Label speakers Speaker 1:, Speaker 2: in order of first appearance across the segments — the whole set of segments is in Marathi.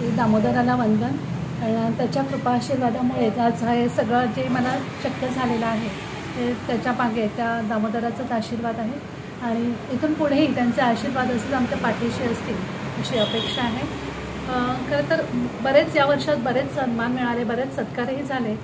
Speaker 1: की दामोदराला वंदन, कारण त्याच्या कृपा आशीर्वादामुळेच आज हे सगळं जे मला शक्य झालेलं आहे ते त्याच्या मागे त्या दामोदराचाच आशीर्वाद आहे आणि इथून पुढेही त्यांचे आशीर्वाद असेच आमच्या पाठीशी असतील अशी अपेक्षा आहे. खरं तर बरेच या वर्षात बरेच सन्मान मिळाले, बरेच सत्कारही झाले.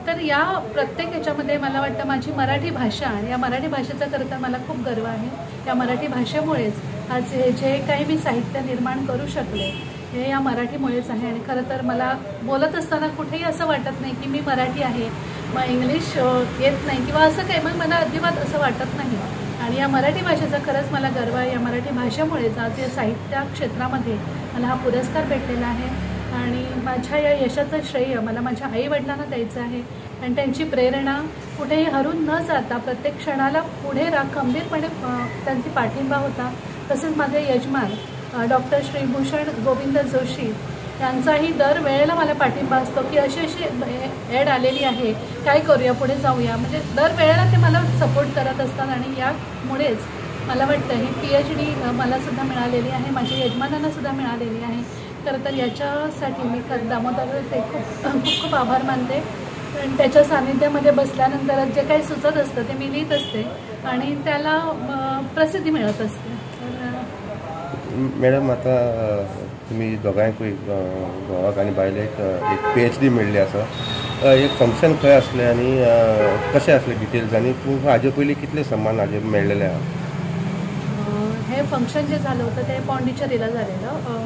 Speaker 1: तर या प्रत्येक याच्यामध्ये मला वाटतं माझी मराठी भाषा आणि या मराठी भाषेचा खरं तर मला खूप गर्व आहे. या मराठी भाषेमुळेच आज हे जे काही मी साहित्य निर्माण करू शकले हे या मराठीमुळेच आहे. आणि खरं तर मला बोलत असताना कुठेही असं वाटत नाही की मी मराठी आहे, मग इंग्लिश येत नाही किंवा असं काही, मग मला अजिबात असं वाटत नाही. आणि या मराठी भाषेचा खरंच मला गर्व आहे. या मराठी भाषेमुळेच आज या साहित्य क्षेत्रामध्ये मला हा पुरस्कार भेटलेला आहे आणि माझ्या या यशाचं श्रेय मला माझ्या आईवडिलांना द्यायचं आहे. आणि त्यांची प्रेरणा कुठेही हरून न जाता प्रत्येक क्षणाला पुढे खंबीरपणे त्यांची पाठिंबा होता. तसेच माझे यजमान डॉक्टर श्रीभूषण गोविंद जोशी यांचाही दरवेळेला मला पाठिंबा असतो की अशी ॲड आलेली आहे, काय करूया, पुढे जाऊया, म्हणजे दरवेळेला ते मला सपोर्ट करत असतात. आणि यामुळेच मला वाटतं ही PhD मलासुद्धा मिळालेली आहे, माझ्या यजमानांनासुद्धा मिळालेली आहे. खरं तर याच्यासाठी मी दामोदराचे खूप आभार मानते. आणि त्याच्या सानिध्यामध्ये बसल्यानंतर जे काही सुचत असतं ते मी लिहित असते आणि त्याला प्रसिद्धी मिळत असते.
Speaker 2: मॅडम, आता तुम्ही दोगांयकूय घोवाक आनी बायलेक एक PhD मेळ्ळी आसा. एक फंक्शन खंय आसलें आनी कशें आसलें डिटेल्स, आनी तूं हाजे पयलीं कितले सन्मान हाजे मेळ्ळेले आहा?
Speaker 1: हे फंक्शन जे झालं होतं ते पॉंडिचेरीला झालेलं.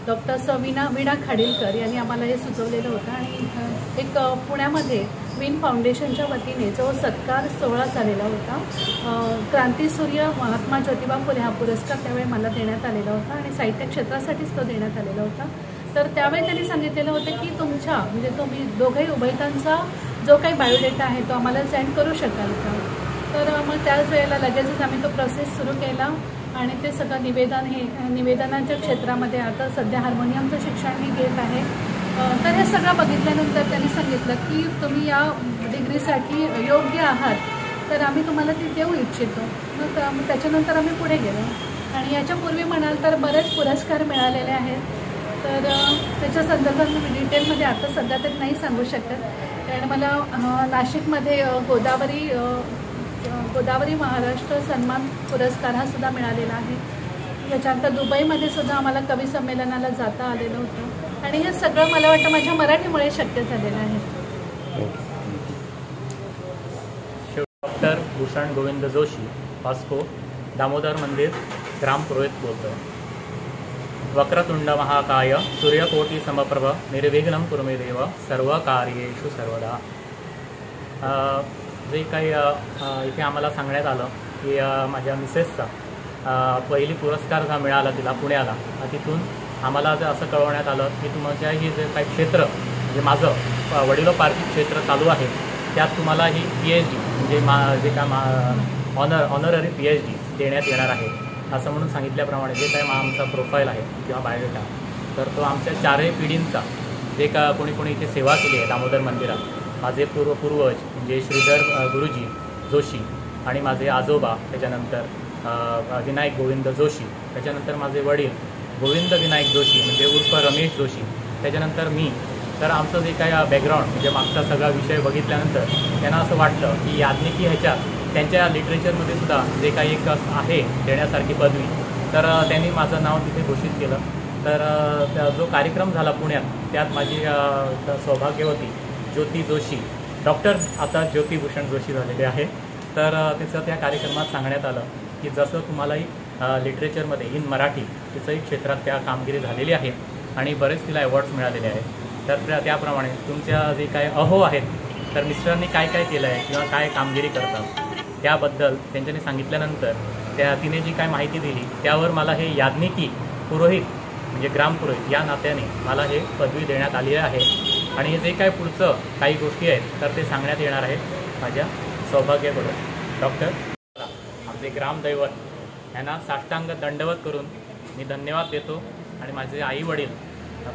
Speaker 1: डॉक्टर वीणा खाडीलकर यांनी आम्हाला हे सुचवलेलं होतं आणि एक पुण्यामध्ये विन फाउंडेशनच्या वतीने जो सत्कार सोहळा झालेला होता. क्रांतीसूर्य महात्मा ज्योतिबा फुले हा पुरस्कार त्यावेळी मला देण्यात आलेला होता आणि साहित्य क्षेत्रासाठीच तो देण्यात आलेला होता. तर त्यावेळी त्यांनी सांगितलेलं होतं की तुमच्या म्हणजे तुम्ही दोघंही उभयतांचा जो काही बायोडेटा आहे तो आम्हाला सेंड करू शकाल का. तर मग त्याच वेळेला लगेचच आम्ही तो प्रोसेस सुरू केला आणि ते सगळं निवेदनाच्या क्षेत्रामध्ये आता सध्या हार्मोनियमचं शिक्षण मी घेत आहे. तर हे सगळं बघितल्यानंतर त्यांनी सांगितलं की तुम्ही या डिग्रीसाठी योग्य आहात, तर आम्ही तुम्हाला ती देऊ इच्छितो. मग त्याच्यानंतर आम्ही पुढे गेलो आणि याच्यापूर्वी म्हणाल तर बरेच पुरस्कार मिळालेले आहेत. तर त्याच्या संदर्भात मी डिटेलमध्ये आता सध्या तरी नाही सांगू शकत, कारण मला नाशिकमध्ये गोदावरी महाराष्ट्र सन्मान पुरस्कार हा सुद्धा मिळालेला आहे. त्याच्यानंतर दुबईमध्ये सुद्धा आम्हाला कवी संमेलनाला जाता आलेलं होतं आणि हे सगळं मला वाटतं माझ्या मराठीमुळे शक्य झालेलं आहे.
Speaker 3: डॉक्टर भूषण गोविंद जोशी, वास्को, दामोदर मंदिर, ग्राम पुरोहित बोलतो. वक्रतुंड महाकाय सूर्यकोटी समप्रभ निर्विघ्नं कुरु मे देव सर्व कार्येषु सर्वदा. जे काही इथे आम्हाला सांगण्यात आलं की माझ्या मिसेसचा पहिली पुरस्कार जो मिळाला तिला पुण्याला, तिथून आम्हाला असं कळवण्यात आलं की तुमच्याही जे काही क्षेत्र म्हणजे माझं वडिलोपार्जित क्षेत्र चालू आहे त्यात तुम्हाला ही PhD म्हणजे जे काय ऑनररी PhD देण्यात येणार आहे असं म्हणून सांगितल्याप्रमाणे जे काही आमचा प्रोफाईल आहे किंवा बायोडेटा, तर तो आमच्या 4ही पिढींचा जे का कोणी इथे सेवा केली आहे दामोदर मंदिरात, माझे पूर्वज म्हणजे श्रीधर गुरुजी जोशी आणि माझे आजोबा, त्याच्यानंतर विनायक गोविंद जोशी, त्याच्यानंतर माझे वडील गोविंद विनायक जोशी म्हणजे उर्फ रमेश जोशी, त्याच्यानंतर मी. तर आमचं जे काय बॅकग्राऊंड म्हणजे मागचा सगळा विषय बघितल्यानंतर त्यांना असं वाटलं की याज्ञिकी ह्याच्यात त्यांच्या लिटरेचरमध्ये सुद्धा जे काही एक आहे देण्यासारखी पदवी, तर त्यांनी माझं नाव तिथे घोषित केलं. तर जो कार्यक्रम झाला पुण्यात त्यात माझी सौभाग्यवती ज्योती जोशी, डॉक्टर आता ज्योतिभूषण जोशी झालेले आहे. तर तिचं त्या कार्यक्रमात सांगण्यात आलं की जसं तुम्हालाही लिटरेचरमध्ये इन मराठी तिचंही क्षेत्रात त्या कामगिरी झालेली आहे आणि बरेच तिला अवॉर्ड्स मिळालेले आहेत. तर त्याप्रमाणे तुमच्या जे काय अहो आहेत, तर मिस्टरांनी काय काय केलं आहे किंवा काय कामगिरी करतात त्याबद्दल त्यांच्यानी सांगितल्यानंतर तिने जी काय माहिती दिली त्यावर मला हे याज्ञिकी पुरोहित म्हणजे ग्रामपुरोहित या नात्याने मला हे पदवी देण्यात आली आहे. आणि हे जे काय पुढचं काही गोष्टी आहेत तर ते सांगण्यात येणार आहेत माझ्या सौभाग्याकडून. डॉक्टर आमचे ग्रामदैवत यांना साष्टांग दंडवत करून मी धन्यवाद देतो. आणि माझे आई वडील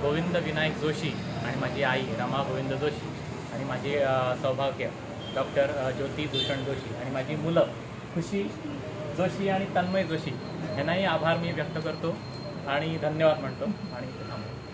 Speaker 3: गोविंद विनायक जोशी आणि माझी आई रमा गोविंद जोशी आणि माझी सौभाग्य डॉक्टर ज्योती भूषण जोशी आणि माझी मुलं खुशी जोशी आणि तन्मय जोशी यांनाही आभार मी व्यक्त करतो. आणि धन्यवाद म्हणतो आणि इथे थांबतो.